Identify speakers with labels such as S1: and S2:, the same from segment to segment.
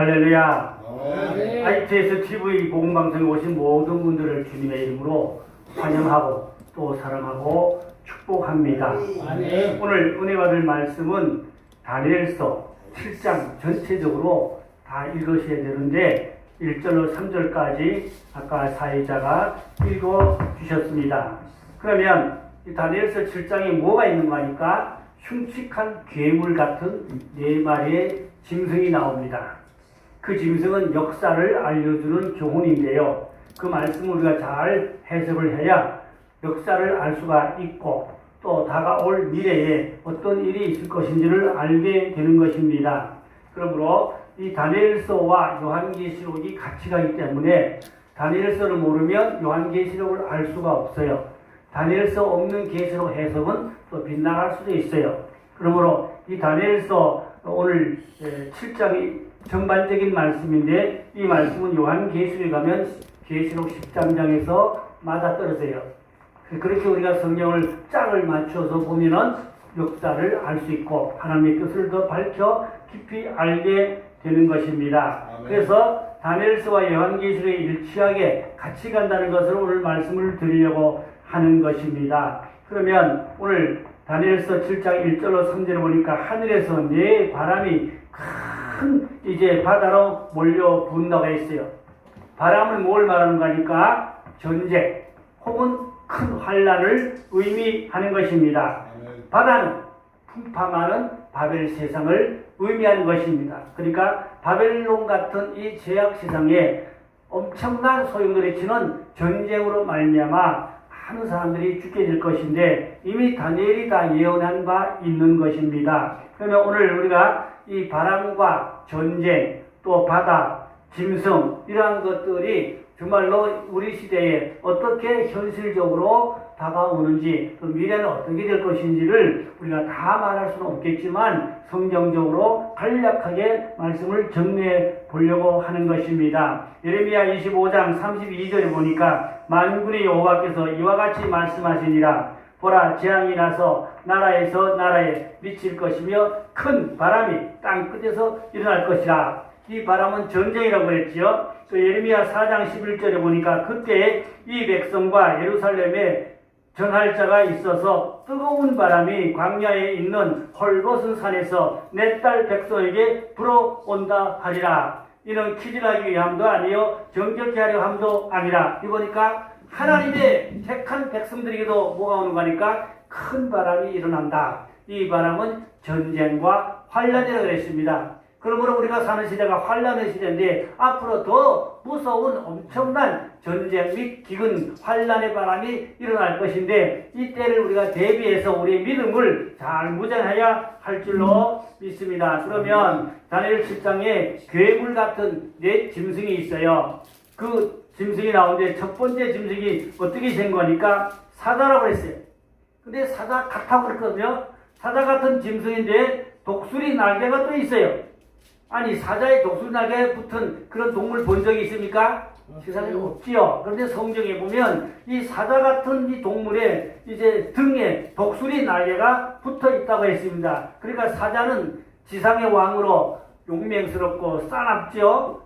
S1: 할렐루야.
S2: 네.
S1: ITS TV 복음방송에 오신 모든 분들을 주님의 이름으로 환영하고 또 사랑하고 축복합니다.
S2: 아멘.
S1: 오늘 은혜 받을 말씀은 다니엘서 7장 전체적으로 다 읽으셔야 되는데 1절로 3절까지 아까 사회자가 읽어 주셨습니다. 그러면 이 다니엘서 7장에 뭐가 있는가 하니까 흉측한 괴물 같은 4마리의 짐승이 나옵니다. 그 짐승은 역사를 알려주는 교훈인데요. 그 말씀을 우리가 잘 해석을 해야 역사를 알 수가 있고 또 다가올 미래에 어떤 일이 있을 것인지를 알게 되는 것입니다. 그러므로 이 다니엘서와 요한계시록이 같이 가기 때문에 다니엘서를 모르면 요한계시록을 알 수가 없어요. 다니엘서 없는 계시록 해석은 또 빗나갈 수도 있어요. 그러므로 이 다니엘서 오늘 7장이 전반적인 말씀인데 이 말씀은 요한계시록에 가면 계시록 13장에서 맞아떨어져요. 그렇게 우리가 성경을 짝을 맞춰서 보면은 역사를 알 수 있고 하나님의 뜻을 더 밝혀 깊이 알게 되는 것입니다. 그래서 다니엘서와 요한계시록이 일치하게 같이 간다는 것을 오늘 말씀을 드리려고 하는 것입니다. 그러면 오늘 다니엘서 7장 1절로 3절을 보니까 하늘에서 네 바람이 큰 이제 바다로 몰려 분다고 했어요. 바람을 뭘 말하는가 하니까 전쟁 혹은 큰 환란을 의미하는 것입니다. 바다는 풍파많은 바벨 세상을 의미하는 것입니다. 그러니까 바벨론 같은 이 제약 세상에 엄청난 소용돌이 치는 전쟁으로 말미암아 많은 사람들이 죽게 될 것인데 이미 다니엘이 다 예언한 바 있는 것입니다. 그러면 오늘 우리가 이 바람과 전쟁 또 바다, 짐승 이러한 것들이 정말로 우리 시대에 어떻게 현실적으로 다가오는지 또 미래는 어떻게 될 것인지를 우리가 다 말할 수는 없겠지만 성경적으로 간략하게 말씀을 정리해 보려고 하는 것입니다. 예레미야 25장 32절에 보니까 만군의 여호와께서 이와 같이 말씀하시니라. 보라, 재앙이 나서 나라에서 나라에 미칠 것이며 큰 바람이 땅 끝에서 일어날 것이라. 이 바람은 전쟁이라고 했지요. 또 예레미야 4장 11절에 보니까 그때 이 백성과 예루살렘에 전할 자가 있어서 뜨거운 바람이 광야에 있는 헐벗은 산에서 내 딸 백성에게 불어온다 하리라. 이는 키질하기 위함도 아니요 정결케 하려 함도 아니라. 이 보니까 하나님의 택한 백성들에게도 뭐가 오는 거니까 큰 바람이 일어난다. 이 바람은 전쟁과 환란이라고 그랬습니다. 그러므로 우리가 사는 시대가 환란의 시대인데 앞으로 더 무서운 엄청난 전쟁 및 기근 환란의 바람이 일어날 것인데 이 때를 우리가 대비해서 우리의 믿음을 잘 무장해야 할 줄로 믿습니다. 그러면 다니엘 7장에 괴물 같은 4짐승이 있어요. 그 짐승이 나오는데 첫 번째 짐승이 어떻게 생 거니까 사자라고 했어요. 근데 사자 같다고 그랬거든요. 사자 같은 짐승인데 독수리 날개가 또 있어요. 아니 사자의 독수리 날개에 붙은 그런 동물 본 적이 있습니까? 세상에 없지요. 그런데 성경에 보면 이 사자 같은 이 동물의 이제 등에 독수리 날개가 붙어 있다고 했습니다. 그러니까 사자는 지상의 왕으로 용맹스럽고 싸납지요.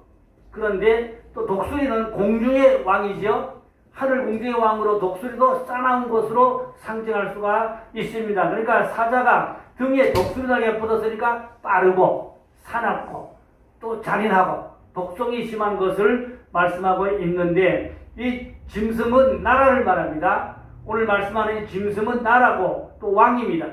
S1: 그런데 또 독수리는 공중의 왕이죠. 하늘 공중의 왕으로 독수리도 싸나운 것으로 상징할 수가 있습니다. 그러니까 사자가 등에 독수리 날개가 붙었으니까 빠르고 사납고 또 잔인하고 독성이 심한 것을 말씀하고 있는데 이 짐승은 나라를 말합니다. 오늘 말씀하는 이 짐승은 나라고 또 왕입니다.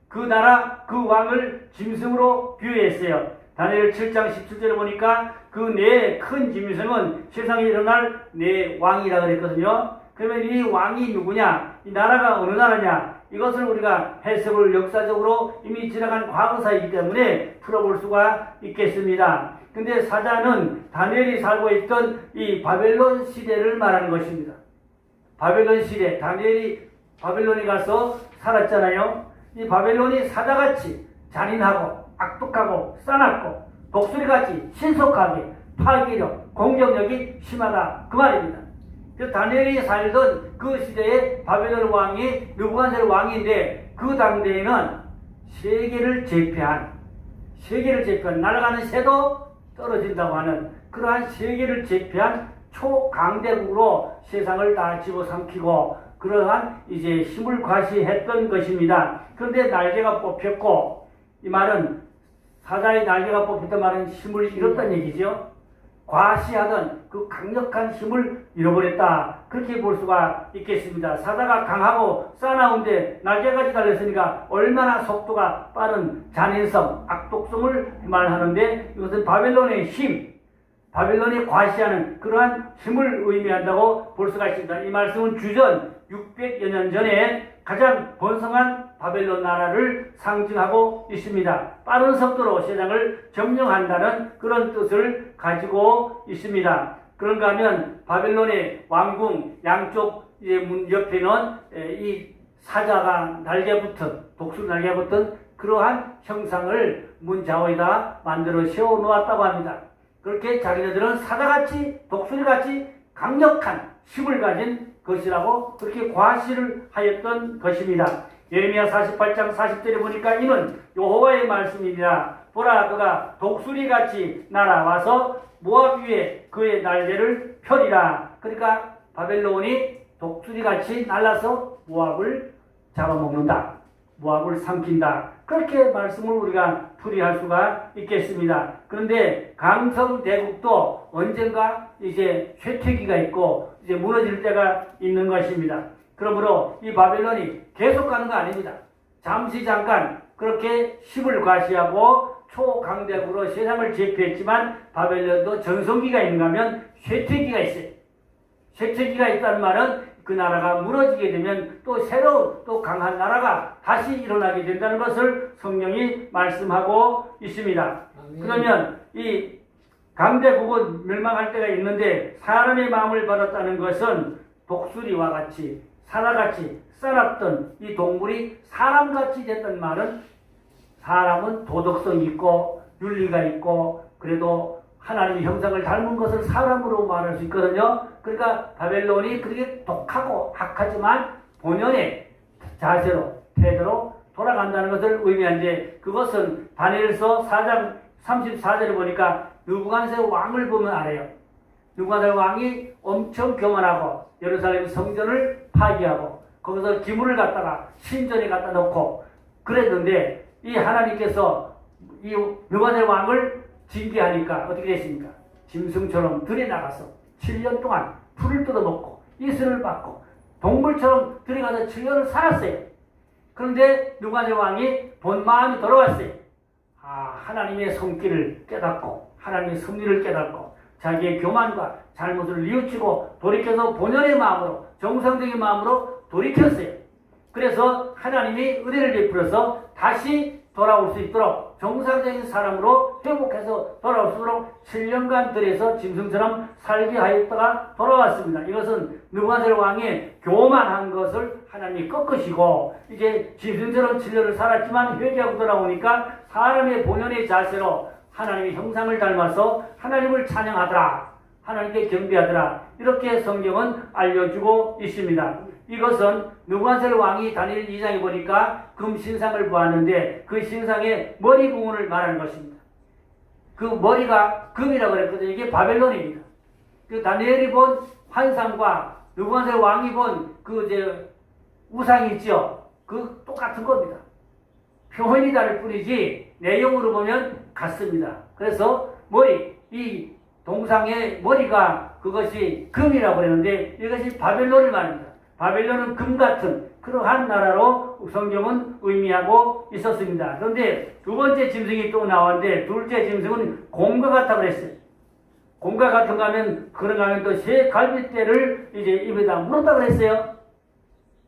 S1: 그 나라 그 왕을 짐승으로 비유했어요. 다니엘 7장 17절에 보니까 그 네 큰 짐승은 세상에 일어날 네 왕이라고 그랬거든요. 그러면 이 왕이 누구냐? 이 나라가 어느 나라냐? 이것을 우리가 해석을 역사적으로 이미 지나간 과거사이기 때문에 풀어볼 수가 있겠습니다. 근데 사자는 다니엘이 살고 있던 이 바벨론 시대를 말하는 것입니다. 바벨론 시대, 다니엘이 바벨론에 가서 살았잖아요. 이 바벨론이 사자같이 잔인하고 악독하고 싸납고 독수리같이 신속하게 파괴력, 공격력이 심하다. 그 말입니다. 다니엘이 살던 그 시대에 바벨론 왕이 느부갓네살 왕인데 그 당대에는 세계를 제패한 날아가는 새도 떨어진다고 하는 그러한 세계를 제패한 초강대국으로 세상을 다 집어삼키고 그러한 이제 힘을 과시했던 것입니다. 그런데 날개가 뽑혔고, 이 말은 사자의 날개가 뽑혔던 말은 힘을 잃었다는 얘기죠. 과시하던 그 강력한 힘을 잃어버렸다. 그렇게 볼 수가 있겠습니다. 사자가 강하고 싸나운데 날개까지 달렸으니까 얼마나 속도가 빠른 잔인성, 악독성을 말하는데 이것은 바벨론의 힘, 바벨론이 과시하는 그러한 힘을 의미한다고 볼 수가 있습니다. 이 말씀은 주전 600여 년 전에 가장 번성한 바벨론 나라를 상징하고 있습니다. 빠른 속도로 세상을 점령한다는 그런 뜻을 가지고 있습니다. 그런가 하면 바벨론의 왕궁 양쪽 문 옆에는 이 사자가 날개 붙은, 독수 날개 붙은 그러한 형상을 문 좌우에다 만들어 세워 놓았다고 합니다. 그렇게 자기네들은 사자같이 독수리같이 강력한 힘을 가진 것이라고 그렇게 과시를 하였던 것입니다. 예레미야 48장 40절에 보니까 이는 여호와의 말씀이니라. 보라, 그가 독수리같이 날아와서 모압 위에 그의 날개를 펴리라. 그러니까 바벨론이 독수리같이 날아서 모압을 잡아먹는다. 모압을 삼킨다. 그렇게 말씀을 우리가 풀이할 수가 있겠습니다. 그런데 강성대국도 언젠가 이제 쇠퇴기가 있고 이제 무너질 때가 있는 것입니다. 그러므로 이 바벨론이 계속 가는 거 아닙니다. 잠시 잠깐 그렇게 힘을 과시하고 초강대국으로 세상을 제패했지만 바벨론도 전성기가 있는가 하면 쇠퇴기가 있어요. 쇠퇴기가 있다는 말은 그 나라가 무너지게 되면 또 새로운 또 강한 나라가 다시 일어나게 된다는 것을 성경이 말씀하고 있습니다. 그러면 이 강대국은 멸망할 때가 있는데 사람의 마음을 받았다는 것은 독수리와 같이 사자같이 살았던 이 동물이 사람같이 됐던 말은 사람은 도덕성이 있고 윤리가 있고 그래도 하나님의 형상을 닮은 것을 사람으로 말할 수 있거든요. 그러니까 바벨론이 그렇게 독하고 악하지만 본연의 자세로 태도로 돌아간다는 것을 의미하는데 그것은 다니엘서 4장 34절에 보니까 느부갓네살 왕을 보면 알아요. 느부갓네살 왕이 엄청 교만하고 예루살렘 성전을 파괴하고 거기서 기물을 갖다가 신전에 갖다 놓고 그랬는데 이 하나님께서 이 느부갓네살 왕을 징계하니까 어떻게 됐습니까? 짐승처럼 들에 나가서 7년 동안 풀을 뜯어먹고 이슬을 받고 동물처럼 들어가서 7년을 살았어요. 그런데 느부갓네살 왕이 본 마음이 돌아왔어요. 하나님의 손길을 깨닫고 하나님의 섭리를 깨닫고 자기의 교만과 잘못을 뉘우치고 돌이켜서 본연의 마음으로 정상적인 마음으로 돌이켰어요. 그래서 하나님이 은혜를 베풀어서 다시 돌아올 수 있도록 정상적인 사람으로 회복해서 돌아올 수 있도록 7년간 들에서 짐승처럼 살게 하였다가 돌아왔습니다. 이것은 느부갓네살 왕이 교만한 것을 하나님이 꺾으시고 이제 짐승처럼 7년을 살았지만 회개하고 돌아오니까 사람의 본연의 자세로 하나님의 형상을 닮아서 하나님을 찬양하더라. 하나님께 경배하더라. 이렇게 성경은 알려주고 있습니다. 이것은 느부갓네살 왕이 다니엘 2장에 보니까 금신상을 보았는데 그 신상의 머리 부분을 말하는 것입니다. 그 머리가 금이라고 그랬거든요. 이게 바벨론입니다. 그 다니엘이 본 환상과 느부갓네살 왕이 본 그 우상이 있죠. 그 똑같은 겁니다. 표현이 다를 뿐이지 내용으로 보면 같습니다. 그래서 머리, 이 동상의 머리가 그것이 금이라고 그랬는데 이것이 바벨론을 말합니다. 바벨론은 금 같은 그러한 나라로 성경은 의미하고 있었습니다. 그런데 두 번째 짐승이 또 나왔는데 둘째 짐승은 곰과 같다고 그랬어요. 곰과 같은가 하면 그런가 하면 또 새 갈빗대를 이제 입에다 물었다고 그랬어요.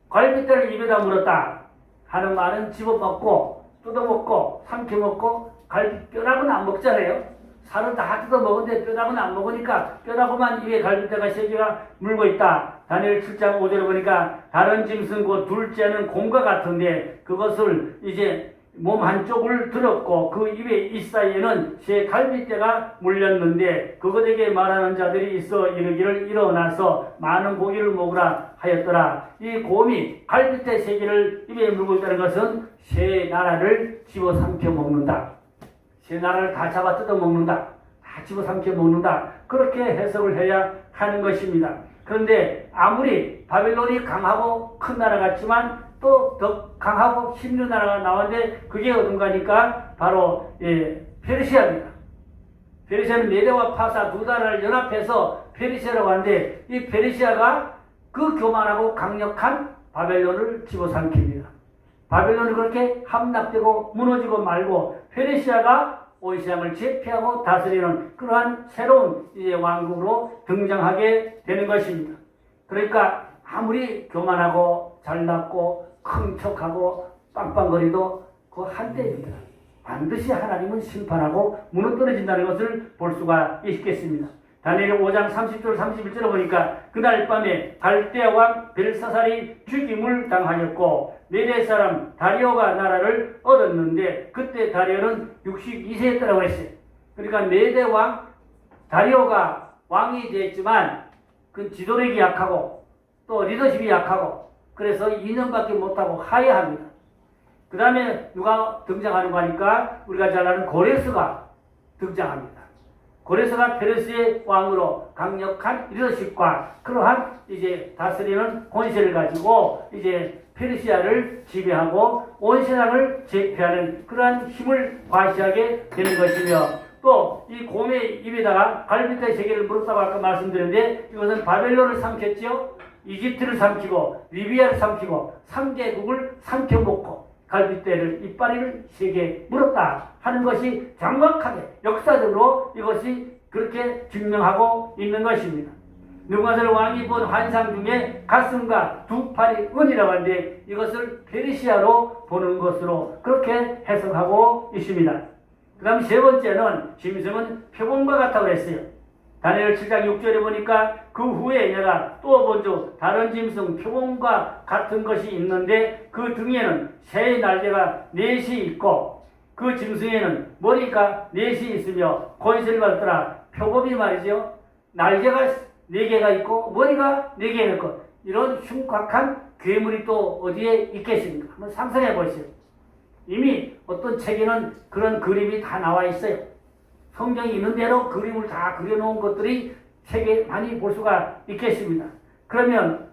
S1: 갈빗대를 입에다 물었다 하는 말은 집어먹고 뜯어먹고 삼켜먹고 갈빗뼈라고는 안 먹잖아요. 살은 다 뜯어먹었는데 뼈다구는 안 먹으니까 뼈다구만 입에 갈빗대가 세 개가 물고 있다. 다니엘 7장 5절에 보니까 다른 짐승 곧 둘째는 곰과 같은데 그것을 이제 몸 한쪽을 들었고 그 입에 이 사이에는 새 갈빗대가 물렸는데 그것에게 말하는 자들이 있어 이르기를 일어나서 많은 고기를 먹으라 하였더라. 이 곰이 갈빗대 세 개를 입에 물고 있다는 것은 새 나라를 집어삼켜 먹는다. 새 나라를 다 잡아 뜯어 먹는다. 다 집어삼켜 먹는다. 그렇게 해석을 해야 하는 것입니다. 그런데 아무리 바벨론이 강하고 큰 나라 같지만 또 더 강하고 힘든 나라가 나왔는데 그게 어딘가니까 바로 페르시아입니다. 페르시아는 메대와 파사 두 나라를 연합해서 페르시아라고 하는데 이 페르시아가 그 교만하고 강력한 바벨론을 집어삼킵니다. 바벨론이 그렇게 함락되고 무너지고 말고 페르시아가 온 세상을 제패하고 다스리는 그러한 새로운 왕국으로 등장하게 되는 것입니다. 그러니까 아무리 교만하고 잘났고 큰 척하고 빵빵거리도 그 한때입니다. 반드시 하나님은 심판하고 무너뜨려진다는 것을 볼 수가 있겠습니다. 다니엘 5장 30절 31절을 보니까 그날 밤에 갈대아 왕 벨사살이 죽임을 당하였고 메대 사람 다리오가 나라를 얻었는데 그때 다리오는 62세였다고 했어요. 그러니까 메대 왕 다리오가 왕이 됐지만 그 지도력이 약하고 또 리더십이 약하고 그래서 2년밖에 못하고 하야합니다. 그 다음에 누가 등장하는가 하니까 우리가 잘 아는 고레스가 등장합니다. 고레스가 페르시아의 왕으로 강력한 리더십과 그러한 이제 다스리는 권세를 가지고 이제 페르시아를 지배하고 온 세상을 제패하는 그러한 힘을 과시하게 되는 것이며 또 이 곰의 입에다가 갈빗대 3개를 물었다고 아까 말씀드렸는데 이것은 바벨론을 삼켰죠. 이집트를 삼키고 리비아를 삼키고 3개국을 삼켜먹고 갈빗대를 이빨을 3개 물었다 하는 것이 정확하게 역사적으로 이것이 그렇게 증명하고 있는 것입니다. 느부갓네살 왕이 본 환상 중에 가슴과 두 팔이 은이라고 하는데 이것을 페르시아로 보는 것으로 그렇게 해석하고 있습니다. 그 다음 세 번째는 짐승은 표범과 같다고 했어요. 다니엘 7장 6절에 보니까 그 후에 내가 또 본즉 다른 짐승 표범과 같은 것이 있는데 그 등에는 새의 날개가 4시 있고 그 짐승에는 머리가 4시 있으며 권세를 받더라. 표범이 말이죠. 날개가 4개가 있고 머리가 4개가 있고 이런 흉곽한 괴물이 또 어디에 있겠습니까? 한번 상상해 보세요. 이미 어떤 책에는 그런 그림이 다 나와 있어요. 성경이 있는 대로 그림을 다 그려놓은 것들이 책에 많이 볼 수가 있겠습니다. 그러면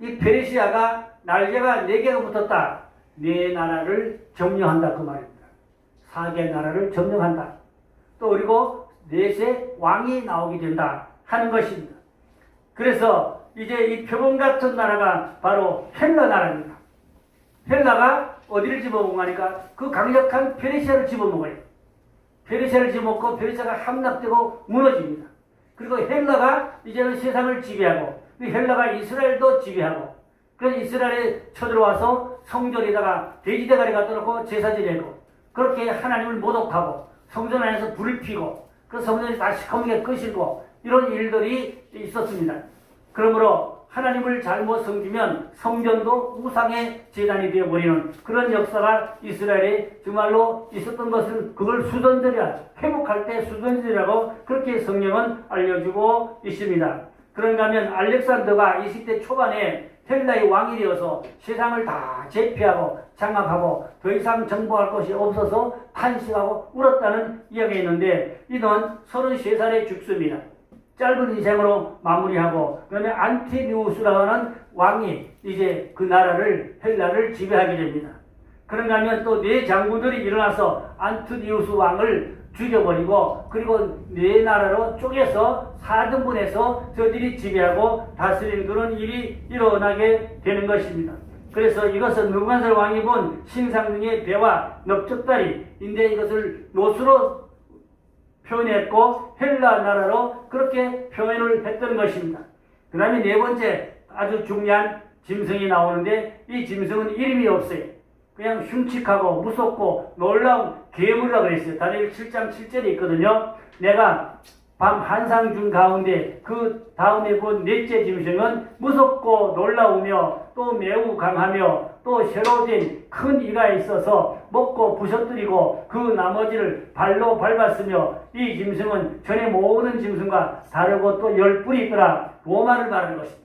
S1: 이 페르시아가 날개가 4개가 붙었다. 4나라를 점령한다 그 말입니다. 4개 나라를 점령한다. 또 그리고 4세 왕이 나오게 된다 하는 것입니다. 그래서 이제 이 표범 같은 나라가 바로 헬라 나라입니다. 헬라가 어디를 집어먹으니까 그 강력한 페르시아를 집어먹어요. 페르시아를 집어먹고 페르시아가 함락되고 무너집니다. 그리고 헬라가 이제는 세상을 지배하고 헬라가 이스라엘도 지배하고 그래서 이스라엘에 쳐들어와서 성전에다가 돼지대가리 갖다 놓고 제사 지내고 그렇게 하나님을 모독하고 성전 안에서 불을 피고 그 성전이 다 시커멓게 끄시고 이런 일들이 있었습니다. 그러므로 하나님을 잘못 섬기면 성전도 우상의 제단이 되어버리는 그런 역사가 이스라엘에 정말로 있었던 것을 그걸 수전절이야 회복할 때 수전절이라고 그렇게 성경은 알려주고 있습니다. 그런가 하면 알렉산더가 20대 초반에 헬라의 왕이 되어서 세상을 다 제패하고 장악하고 더 이상 정복할 것이 없어서 탄식하고 울었다는 이야기가 있는데 이는 33살에 죽습니다. 짧은 인생으로 마무리하고 그다음에 안티니우스라고 하는 왕이 이제 그 나라를 헬라를 지배하게 됩니다. 그런가 하면 또 4장군들이 일어나서 안티니우스 왕을 죽여버리고 그리고 4나라로 쪼개서 4등분해서 저들이 지배하고 다스리는 그런 일이 일어나게 되는 것입니다. 그래서 이것은 느부갓네살 왕이 본 신상 중에 배와 넓적다리인데 이것을 노수로 표현했고 헬라 나라로 그렇게 표현을 했던 것입니다. 그 다음에 4번째 아주 중요한 짐승이 나오는데 이 짐승은 이름이 없어요. 그냥 흉측하고 무섭고 놀라운 괴물이라고 그랬어요. 다니엘 7장 7절에 있거든요. 내가 밤 한상 중 가운데 그 다음에 본 넷째 짐승은 무섭고 놀라우며 또 매우 강하며 또 새로진 큰 이가 있어서 먹고 부셔뜨리고 그 나머지를 발로 밟았으며 이 짐승은 전에 모든 짐승과 다르고 또 10뿔이 있더라. 로마를 말하는 것입니다.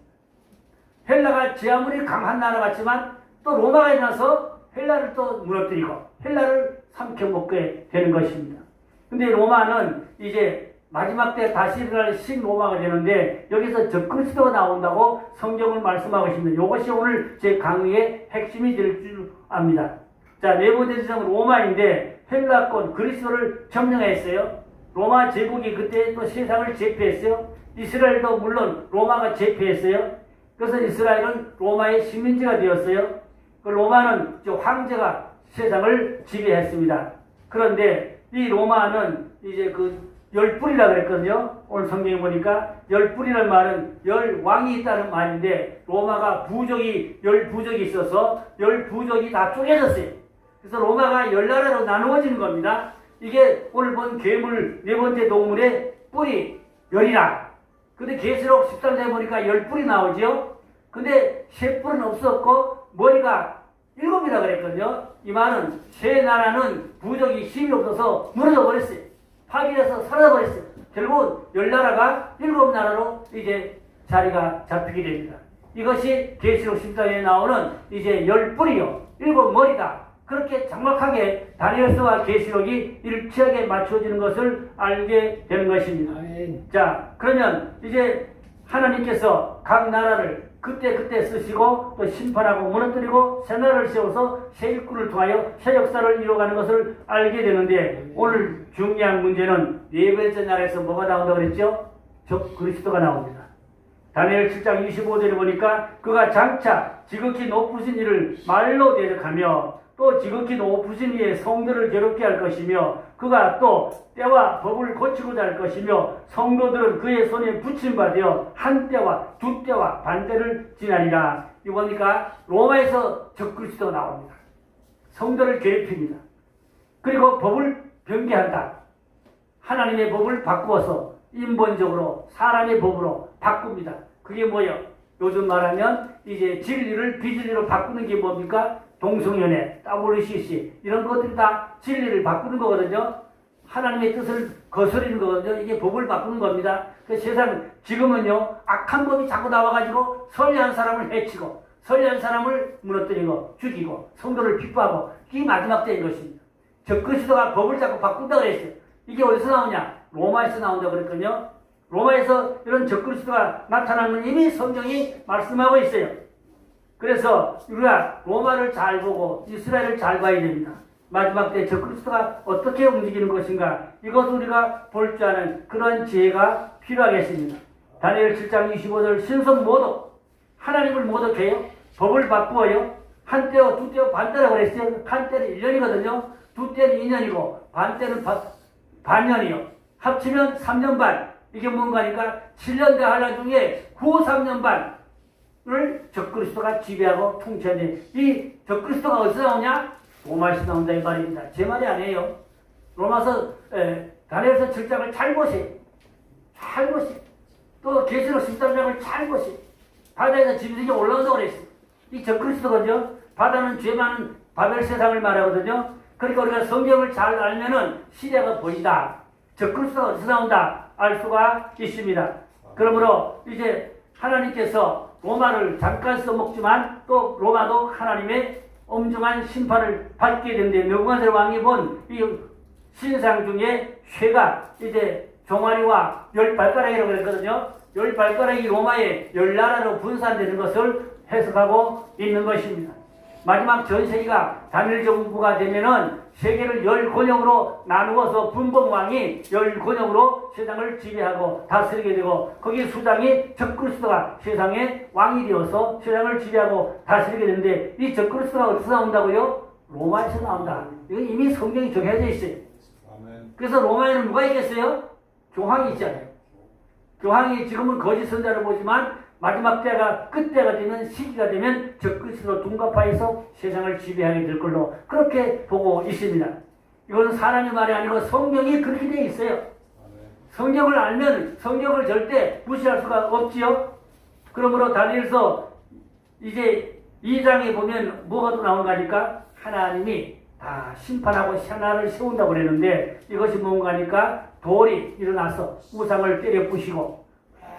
S1: 헬라가 제 아무리 강한 나라 같지만 또 로마가 일어나서 헬라를 또 무너뜨리고 헬라를 삼켜먹게 되는 것입니다. 근데 로마는 이제 마지막 때 다시 일어날 신로마가 되는데 여기서 적그리스도가 나온다고 성경을 말씀하고 있습니다. 이것이 오늘 제 강의의 핵심이 될 줄 압니다. 자, 네 번째 지점은 로마인데 헬라권 그리스도를 점령했어요. 로마 제국이 그때 또 세상을 제패했어요. 이스라엘도 물론 로마가 제패했어요. 그래서 이스라엘은 로마의 식민지가 되었어요. 그 로마는 황제가 세상을 지배했습니다. 그런데 이 로마는 이제 그 열뿔이라 그랬거든요. 오늘 성경에 보니까 열뿔이라는 말은 열 왕이 있다는 말인데 로마가 부족이 열 부족이 있어서 열 부족이 다 쪼개졌어요. 그래서 로마가 열 나라로 나누어지는 겁니다. 이게 오늘 본 괴물 네 번째 동물의 뿔이 열이라. 근데 계시록 13장에 보니까 열 뿔이 나오지요. 근데 세 뿔은 없었고 머리가 7이라 그랬거든요. 이 말은 세 나라는 부족이 힘이 없어서 무너져 버렸어요. 파괴해서 사라져버렸어요. 결국은 10나라가 7나라로 이제 자리가 잡히게 됩니다. 이것이 계시록 14장에 나오는 이제 10뿔이요 7머리다. 그렇게 정확하게 다니엘서와 계시록이 일치하게 맞춰지는 것을 알게 되는 것입니다. 자, 그러면 이제 하나님께서 각 나라를 그때 쓰시고 또 심판하고 무너뜨리고 새 나라를 세워서 새 일꾼을 통하여 새 역사를 이루어가는 것을 알게 되는데 오늘 중요한 문제는 네 번째 나라에서 뭐가 나온다고 그랬죠? 적 그리스도가 나옵니다. 다니엘 7장 25절에 보니까 그가 장차 지극히 높으신 이를 말로 대적하며 또 지극히 높으신 이의 성도를 괴롭게 할 것이며 그가 또 때와 법을 고치고자 할 것이며 성도들은 그의 손에 붙임받아 한 때와 두 때와 반 때를 지나리라. 이거 보니까 로마에서 적그리스도가 나옵니다. 성도를 괴롭힙니다. 그리고 법을 변개한다. 하나님의 법을 바꾸어서 인본적으로 사람의 법으로 바꿉니다. 그게 뭐예요? 요즘 말하면 이제 진리를 비진리로 바꾸는 게 뭡니까? 동성연애, WCC 이런 것들이 다 진리를 바꾸는 거거든요. 하나님의 뜻을 거스르는 거거든요. 이게 법을 바꾸는 겁니다. 그 세상 지금은요 악한 법이 자꾸 나와가지고 선량한 사람을 해치고 선량한 사람을 무너뜨리고 죽이고 성도를 핍박하고 이게 마지막 때인 것입니다. 적그리스도가 법을 자꾸 바꾼다고 그랬어요. 이게 어디서 나오냐? 로마에서 나온다고 그랬거든요. 로마에서 이런 적그리스도가 나타나는 이미 성경이 말씀하고 있어요. 그래서 우리가 로마를 잘 보고 이스라엘을 잘 봐야 됩니다. 마지막 때 적그리스도가 어떻게 움직이는 것인가 이것을 우리가 볼 줄 아는 그런 지혜가 필요하겠습니다. 다니엘 7장 25절 신성 모독 하나님을 모독해요. 법을 바꾸어요. 한 때와 두 때와 반 때라고 그랬어요. 한 때는 1년이거든요. 두 때는 2년이고 반 때는 반년이요. 합치면 3년 반. 이게 뭔가니까 7년 대환란 중에 후 3년 반을 적그리스도가 지배하고 통치하는 이 적그리스도가 어디서 나오냐? 로마에서 나온다 이 말입니다. 제 말이 아니에요. 로마서 다니엘서 7장을 잘 보세요. 잘 보세요. 또 계시록 13장을 잘 보세요. 바다에서 짐승이 올라온다고 그랬어요. 이 적그리스도거든요. 바다는 죄 많은 바벨 세상을 말하거든요. 그러니까 우리가 성경을 잘 알면은 시대가 보인다. 적그리스도가 어디서 나온다 알 수가 있습니다. 그러므로 이제 하나님께서 로마를 잠깐 써먹지만 또 로마도 하나님의 엄중한 심판을 받게 되는데 느부갓네살 왕이 본 이 신상 중에 쇠가 이제 종아리와 10발가락이라고 그랬거든요. 10발가락이 로마의 10나라로 분산되는 것을 해석하고 있는 것입니다. 마지막 전세기가 단일 정부가 되면은 세계를 10권역으로 나누어서 분봉왕이 10권역으로 세상을 지배하고 다스리게 되고 거기 수장이 적그리스도가 세상의 왕이 되어서 세상을 지배하고 다스리게 되는데 이 적그리스도가 어디서 나온다고요? 로마에서 나온다. 이건 이미 성경이 정해져 있어요. 그래서 로마에는 누가 있겠어요? 교황이 있잖아요. 교황이 지금은 거짓 선자를 보지만 마지막 때가 끝때가 되면 시기가 되면 적그리스도 둔갑하여서 세상을 지배하게 될 걸로 그렇게 보고 있습니다. 이건 사람의 말이 아니고 성경이 그렇게 되어 있어요. 성경을 알면 성경을 절대 무시할 수가 없지요. 그러므로 다니엘서 이제 2장에 보면 뭐가 또 나오는가 하니까 하나님이 다 심판하고 하나를 세운다고 그랬는데 이것이 뭔가 하니까 돌이 일어나서 우상을 때려 부시고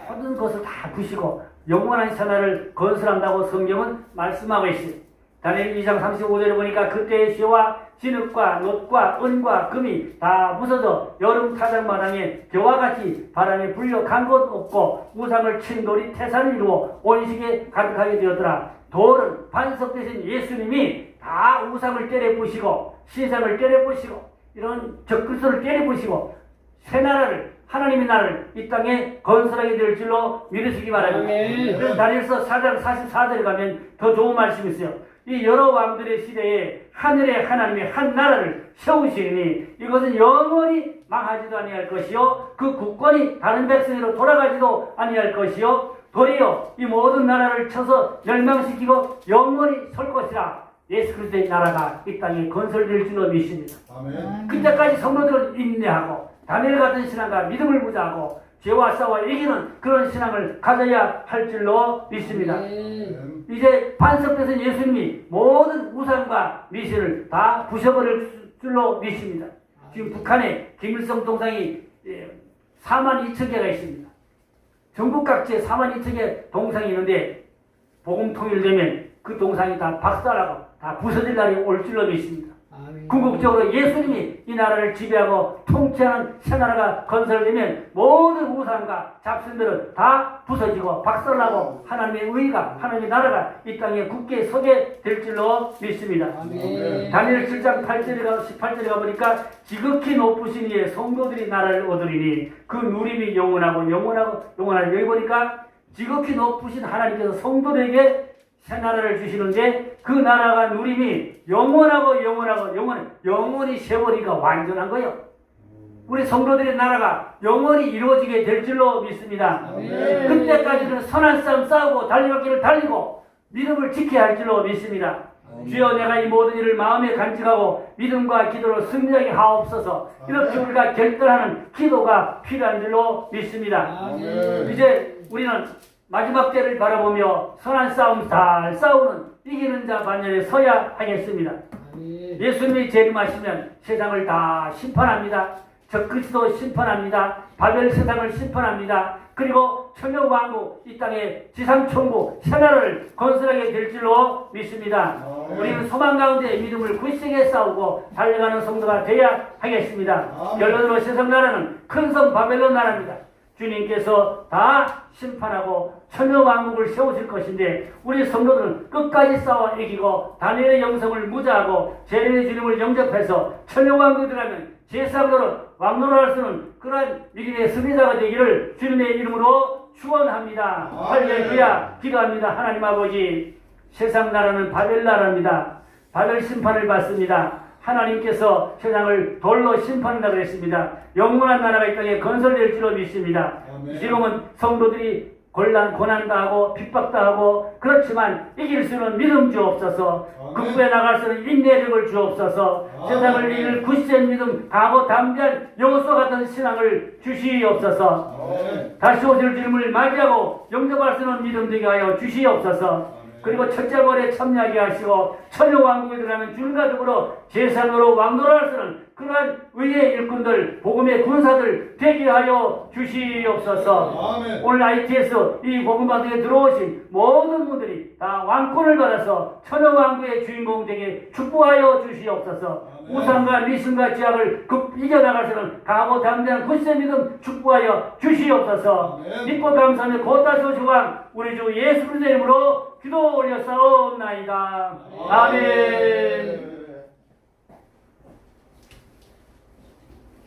S1: 모든 것을 다 부시고 영원한 산하를 건설한다고 성경은 말씀하고 있어요. 다니엘 2장 35절에 보니까 그때의 시와 진흙과 놋과 은과 금이 다 부서져 여름 타작마당에 겨와 같이 바람에 불려 간 곳 없고 우상을 친 돌이 태산을 이루어 온식에 가득하게 되었더라. 돌은 반석 대신 예수님이 다 우상을 때려부시고 신상을 때려부시고 이런 적그리스도를 때려부시고 새 나라를 하나님의 나라를 이 땅에 건설하게 될 줄로 믿으시기 바랍니다. 그래서 다니엘서 4장 44절에 가면 더 좋은 말씀이 있어요. 이 여러 왕들의 시대에 하늘의 하나님의 한 나라를 세우시니 이것은 영원히 망하지도 아니할 것이요 그 국권이 다른 백성으로 돌아가지도 아니할 것이요 도리어 이 모든 나라를 쳐서 멸망시키고 영원히 설 것이라. 예수 그리스도의 나라가 이 땅에 건설될 줄로 믿습니다.
S2: 아멘.
S1: 그때까지 성도들은 인내하고 다니엘 같은 신앙과 믿음을 부자하고 죄와 싸워 이기는 그런 신앙을 가져야 할 줄로 믿습니다. 이제 반석에서 예수님이 모든 우상과 미신을 다 부셔버릴 줄로 믿습니다. 지금 북한에 김일성 동상이 42,000개가 있습니다. 전국 각지에 42,000개 동상이 있는데 복음 통일되면 그 동상이 다 박살나고 다 부서질 날이 올 줄로 믿습니다. 궁극적으로 예수님이 이 나라를 지배하고 통치하는 새 나라가 건설되면 모든 우상과 잡신들은 다 부서지고 박살나고 하나님의 의가 하나님의 나라가 이 땅에 굳게 서게 될 줄로 믿습니다. 다니엘 7장 18절에 가보니까 지극히 높으신 이의 성도들이 나라를 얻으리니 그 누림이 영원하고 여기 보니까 지극히 높으신 하나님께서 성도들에게 새 나라를 주시는데 그 나라가 누림이 영원히 세월이가 완전한 거예요. 우리 성도들의 나라가 영원히 이루어지게 될 줄로 믿습니다. 그때까지는 선한 싸움 싸우고 달려갈 길을 달리고 믿음을 지켜야 할 줄로 믿습니다. 주여 내가 이 모든 일을 마음에 간직하고 믿음과 기도로 승리하게 하옵소서. 이렇게 우리가 결단하는 기도가 필요한 줄로 믿습니다. 이제 우리는 마지막 때를 바라보며 선한 싸움 잘 싸우는 이기는 자 반열에 서야 하겠습니다. 예수님이 재림하시면 세상을 다 심판합니다. 적그리스도 심판합니다. 바벨 세상을 심판합니다. 그리고 천년왕국 이 땅에 지상천국 새나라를 건설하게 될 줄로 믿습니다. 우리는 소망 가운데 믿음을 굳세게 싸우고 달려가는 성도가 되어야 하겠습니다. 결론으로 세상 나라는 큰 성 바벨론 나라입니다. 주님께서 다 심판하고 천년왕국을 세우실 것인데 우리 성도들은 끝까지 싸워 이기고 다니엘의 영성을 무자하고 재림의 주님을 영접해서 천년왕국에 들어가면 제사장으로 왕노릇할 수 있는 그러한 믿음의 승리자가 되기를 주님의 이름으로 축원합니다. 할렐루야. 기도합니다. 하나님 아버지, 세상 나라는 바벨 나라입니다. 바벨 심판을 받습니다. 하나님께서 세상을 돌로 심판한다고 했습니다. 영원한 나라가 이 땅에 건설될 줄로 믿습니다. 지금은 성도들이 고난당하고 핍박당하고 그렇지만 이길 수 있는 믿음 주옵소서. 극부에 나갈 수 있는 인내력을 주옵소서. 세상을 이길 굳센 믿음 강하고 담대한 여호수아 같은 신앙을 주시옵소서. 다시 오실 주님을 맞이하고 영접할 수 있는 믿음 되게 하여 주시옵소서. 그리고 첫째 벌에 참여하게 하시고 천년왕국에 들어가면 주님과 더불어 제사장으로 왕노릇할 수 있는 그러한 의의 일꾼들 복음의 군사들 되게 하여 주시옵소서. 오늘 ITS 이 복음바다에 들어오신 모든 분들이 다 왕권을 받아서 천년왕국의 주인공 되게 축복하여 주시옵소서. 우상과 미신과 죄악을 이겨나갈 수 있는 강하고 담대한 굳센 믿음 축복하여 주시옵소서. 믿고 감사하며 곧다시 오실 왕 우리 주 예수 그리스도의 이름으로 기도 올려싸옵나이다. 아멘.